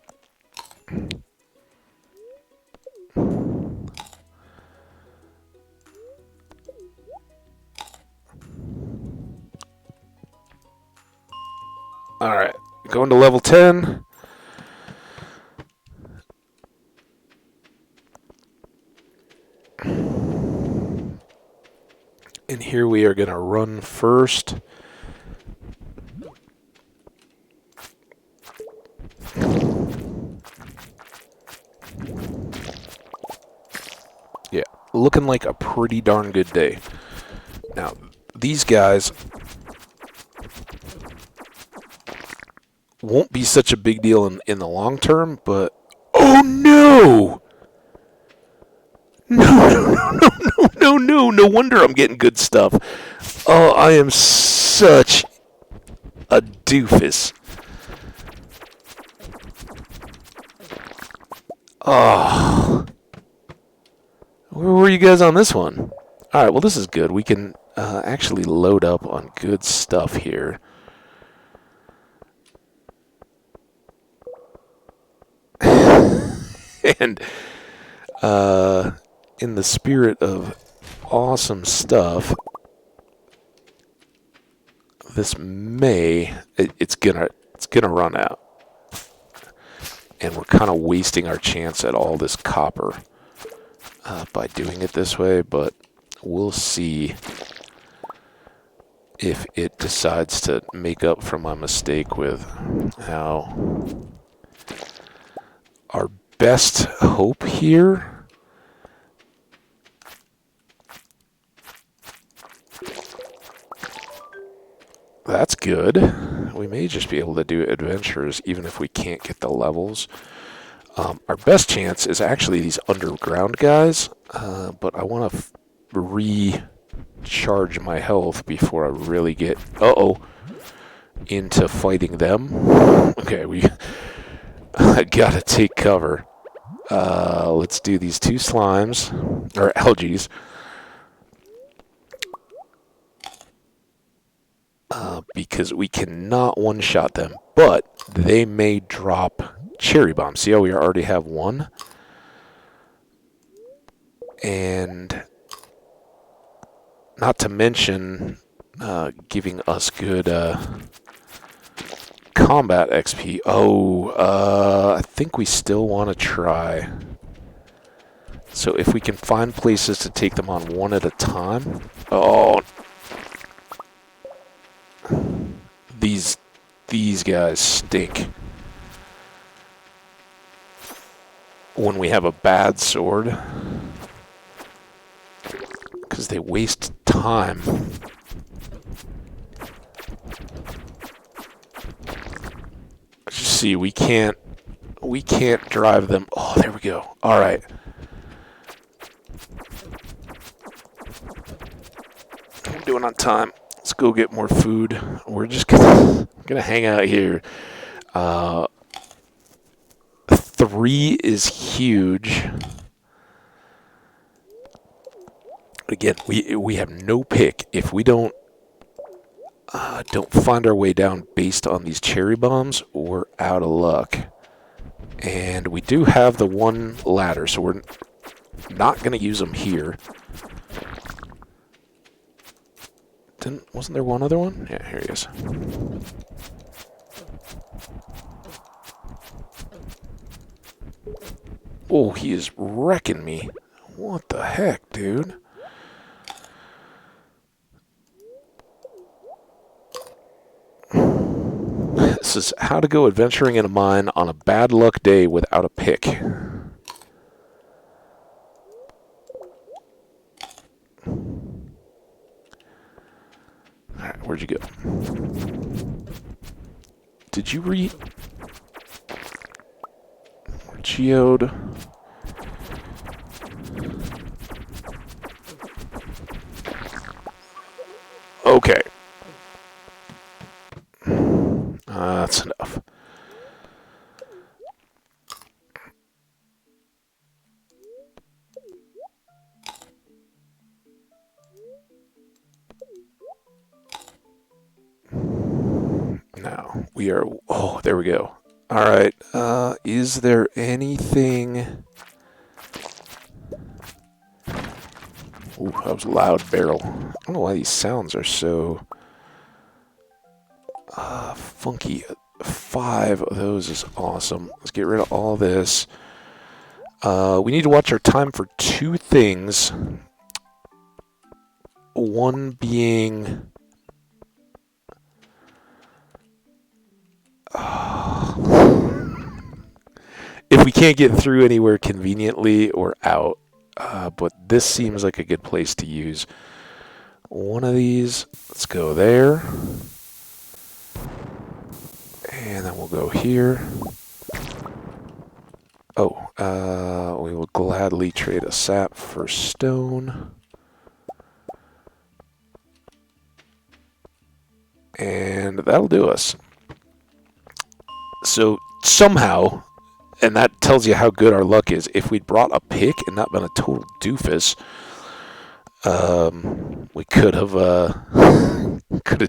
All right, going to level 10. And here we are going to run first. Yeah, looking like a pretty darn good day. Now, these guys won't be such a big deal in the long term, but oh no! No wonder I'm getting good stuff. Oh, I am such a doofus. Oh. Where were you guys on this one? Alright, well this is good. We can actually load up on good stuff here. And in the spirit of awesome stuff, this it's gonna run out, and we're kind of wasting our chance at all this copper by doing it this way. But we'll see if it decides to make up for my mistake with how our best hope here. That's good. We may just be able to do adventures even if we can't get the levels. Our best chance is actually these underground guys, but I want to recharge my health before I really get into fighting them. Okay, I gotta take cover. Let's do these two slimes, or algaes. Because we cannot one-shot them, but they may drop cherry bombs. See how we already have one? And not to mention giving us good combat XP. I think we still want to try. So if we can find places to take them on one at a time. Oh, these guys stink. When we have a bad sword, because they waste time. See, we can't drive them. Oh, there we go. All right. I'm doing on time. Let's go get more food. We're just gonna hang out here. 3 is huge. Again, we have no pick. If we don't find our way down based on these cherry bombs, we're out of luck. And we do have the one ladder, so we're not going to use them here. Wasn't there one other one? Yeah, here he is. Oh, he is wrecking me. What the heck, dude? This is how to go adventuring in a mine on a bad luck day without a pick. Alright, where'd you go? Did you read? Geode. Okay. That's enough. Now, we are... Oh, there we go. Alright, is there anything... Ooh, that was a loud barrel. I don't know why these sounds are so... funky. 5 of those is awesome. Let's get rid of all this. We need to watch our time for 2 things. One being... if we can't get through anywhere conveniently or out. But this seems like a good place to use. one of these. Let's go there. And then we'll go here. Oh, we will gladly trade a sap for stone. And that'll do us. So somehow, and that tells you how good our luck is, if we'd brought a pick and not been a total doofus, we could have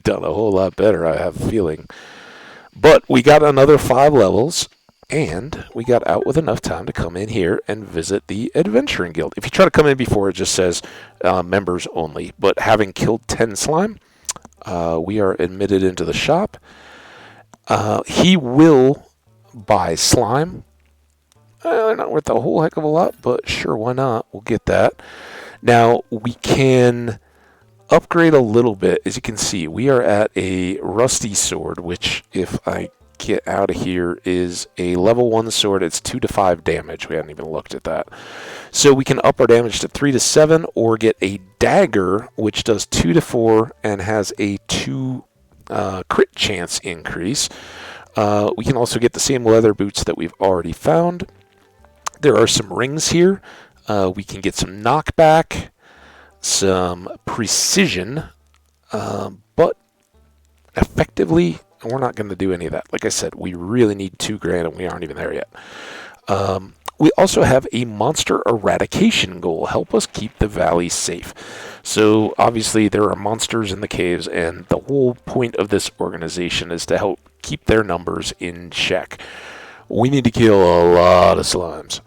done a whole lot better, I have a feeling. But we got another 5 levels, and we got out with enough time to come in here and visit the Adventuring Guild. If you try to come in before, it just says members only. But having killed 10 slime, we are admitted into the shop. He will buy slime. They're not worth a whole heck of a lot, but sure, why not? We'll get that. Now, we can upgrade a little bit. As you can see, we are at a rusty sword, which, if I get out of here, is a level 1 sword. It's 2 to 5 damage. We hadn't even looked at that. So we can up our damage to 3 to 7, or get a dagger, which does 2 to 4 and has a 2 crit chance increase. We can also get the same leather boots that we've already found. There are some rings here. We can get some knockback, some precision, but effectively, we're not going to do any of that. Like I said, we really need 2 grand, and we aren't even there yet. We also have a monster eradication goal. Help us keep the valley safe. So obviously there are monsters in the caves, and the whole point of this organization is to help keep their numbers in check. We need to kill a lot of slimes.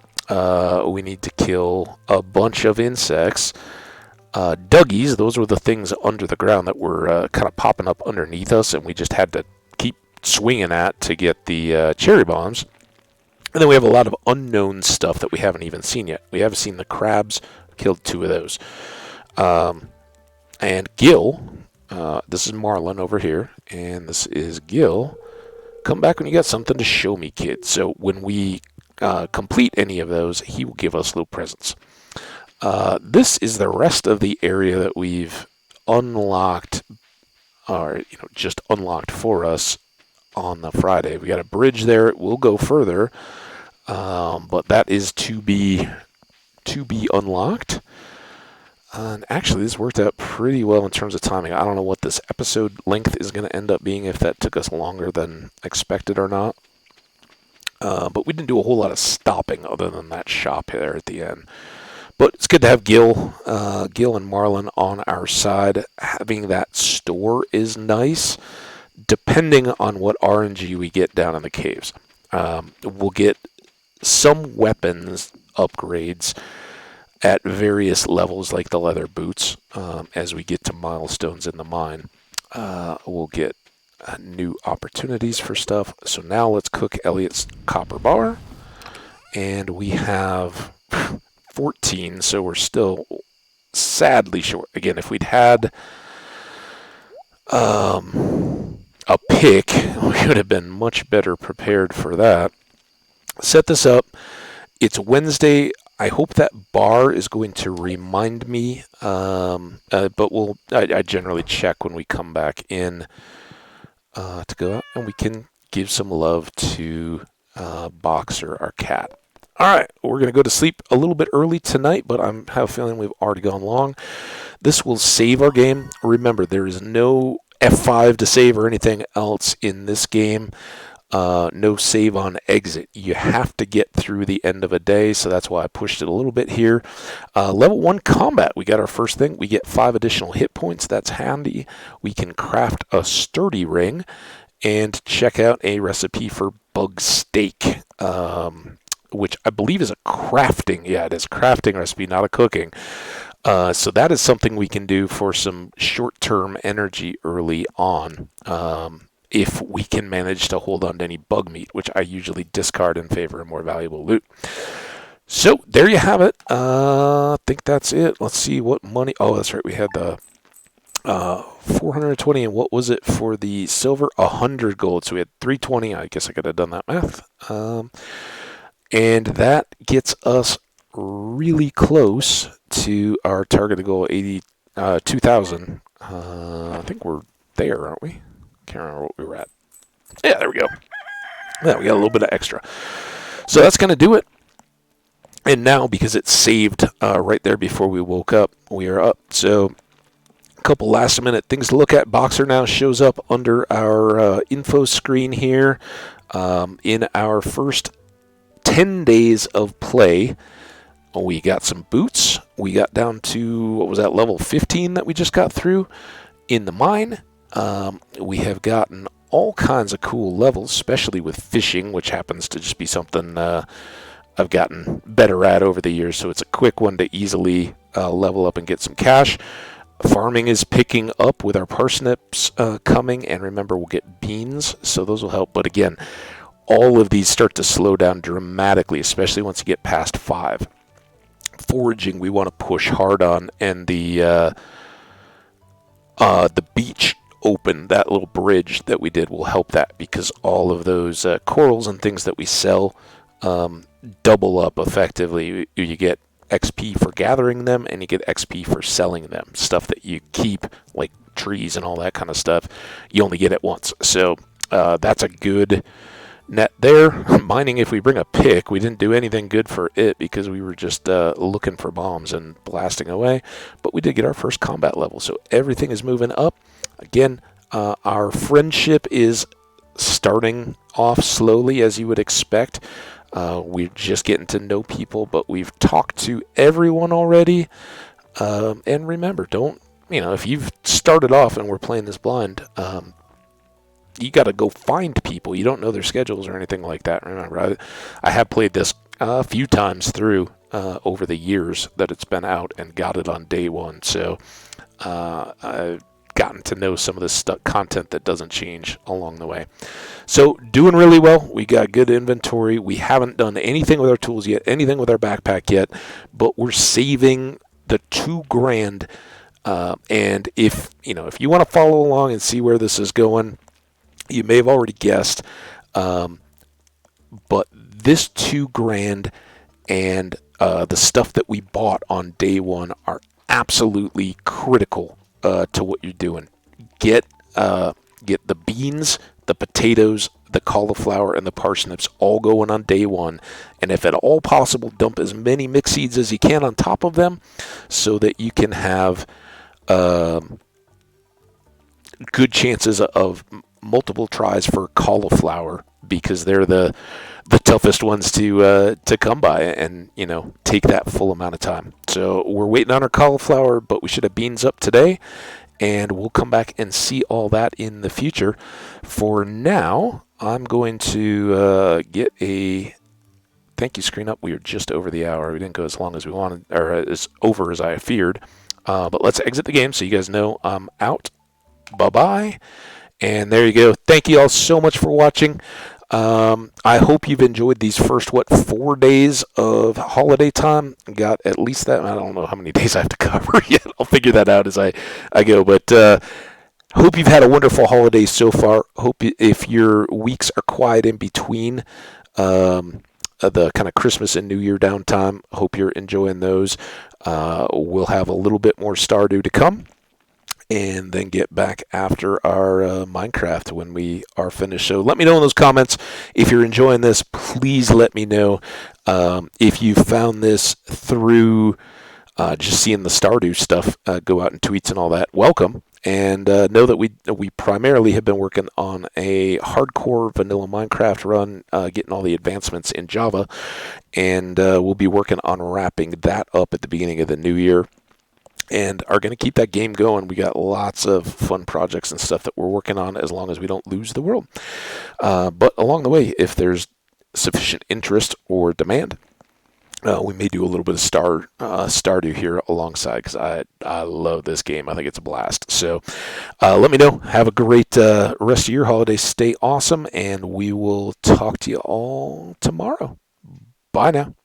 We need to kill a bunch of insects. Duggies, those were the things under the ground that were kind of popping up underneath us, and we just had to keep swinging at to get the cherry bombs. And then we have a lot of unknown stuff that we haven't even seen yet. We haven't seen the crabs. Killed 2 of those. And Gil, this is Marlin over here, and this is Gil. Come back when you got something to show me, kid. So when we complete any of those, he will give us little presents. This is the rest of the area that we've unlocked, or just unlocked for us on the Friday. We got a bridge there. It will go further, but that is to be unlocked. And actually, this worked out pretty well in terms of timing. I don't know what this episode length is going to end up being, if that took us longer than expected or not. But we didn't do a whole lot of stopping other than that shop there at the end. But it's good to have Gil and Marlin on our side. Having that store is nice, depending on what RNG we get down in the caves. We'll get some weapons upgrades at various levels, like the leather boots. As we get to milestones in the mine, we'll get new opportunities for stuff. So now let's cook Elliot's copper bar. And we have 14, so we're still sadly short. Again, if we'd had a pick, we would have been much better prepared for that. Set this up. It's Wednesday. I hope that bar is going to remind me, but I generally check when we come back in to go out, and we can give some love to Boxer, our cat. All right, we're going to go to sleep a little bit early tonight, but I have a feeling we've already gone long. This will save our game. Remember, there is no F5 to save or anything else in this game. No save on exit. You have to get through the end of a day, so that's why I pushed it a little bit here. Level 1 combat. We got our first thing. We get 5 additional hit points. That's handy. We can craft a sturdy ring and check out a recipe for bug steak, which I believe is a crafting. Yeah, it is a crafting recipe, not a cooking. So that is something we can do for some short-term energy early on. If we can manage to hold on to any bug meat, which I usually discard in favor of more valuable loot. So there you have it. I think that's it. Let's see what money. Oh, that's right. We had the 420, and what was it for the silver? 100 gold. So we had 320. I guess I could have done that math. And that gets us really close to our targeted goal, 2,000. I think we're there, aren't we? Can't remember what we were at. Yeah, there we go. Yeah, we got a little bit of extra. So that's going to do it. And now, because it's saved right there before we woke up, we are up. So a couple last minute things to look at. Boxer now shows up under our info screen here in our first 10 days of play. We got some boots. We got down to, what was that, level 15 that we just got through in the mine. We have gotten all kinds of cool levels, especially with fishing, which happens to just be something I've gotten better at over the years. So it's a quick one to easily level up and get some cash. Farming is picking up with our parsnips coming, and remember, we'll get beans, so those will help. But again, all of these start to slow down dramatically, especially once you get past 5. Foraging we want to push hard on, and the beach open, that little bridge that we did, will help that, because all of those corals and things that we sell double up effectively. You get XP for gathering them, and you get XP for selling them. Stuff that you keep, like trees and all that kind of stuff, you only get it once. So that's a good net there. Mining, if we bring a pick, we didn't do anything good for it because we were just looking for bombs and blasting away. But we did get our first combat level, so everything is moving up. Again, our friendship is starting off slowly, as you would expect. We're just getting to know people, but we've talked to everyone already. And remember, if you've started off and we're playing this blind, you got to go find people. You don't know their schedules or anything like that. Remember, I have played this a few times through over the years that it's been out, and got it on day one. So I've gotten to know some of this content that doesn't change along the way. So doing really well. We got good inventory. We haven't done anything with our tools yet, anything with our backpack yet, but we're saving the $2,000. And if you want to follow along and see where this is going, you may have already guessed, but this $2,000 and the stuff that we bought on day one are absolutely critical to what you're doing. Get the beans, the potatoes, the cauliflower, and the parsnips all going on day one, and if at all possible, dump as many mix seeds as you can on top of them, so that you can have good chances of multiple tries for cauliflower, because they're the toughest ones to come by, and take that full amount of time. So we're waiting on our cauliflower, but we should have beans up today, and we'll come back and see all that in the future. For now, I'm going to get a thank you screen up. We are just over the hour. We didn't go as long as we wanted, or as over as I feared. But let's exit the game so you guys know I'm out. Bye-bye. And there you go. Thank you all so much for watching. I hope you've enjoyed these first, 4 days of holiday time. Got at least that. I don't know how many days I have to cover yet. I'll figure that out as I go. But hope you've had a wonderful holiday so far. Hope if your weeks are quiet in between the kind of Christmas and New Year downtime, hope you're enjoying those. We'll have a little bit more Stardew to come, and then get back after our Minecraft when we are finished. So let me know in those comments if you're enjoying this. Please let me know if you found this through just seeing the Stardew stuff go out in tweets and all that. Welcome, and know that we primarily have been working on a hardcore vanilla Minecraft run, getting all the advancements in Java, and we'll be working on wrapping that up at the beginning of the new year, and are going to keep that game going. We got lots of fun projects and stuff that we're working on, as long as we don't lose the world. But along the way, if there's sufficient interest or demand, we may do a little bit of Stardew here alongside, because I love this game. I think it's a blast. So let me know. Have a great rest of your holiday. Stay awesome, and we will talk to you all tomorrow. Bye now.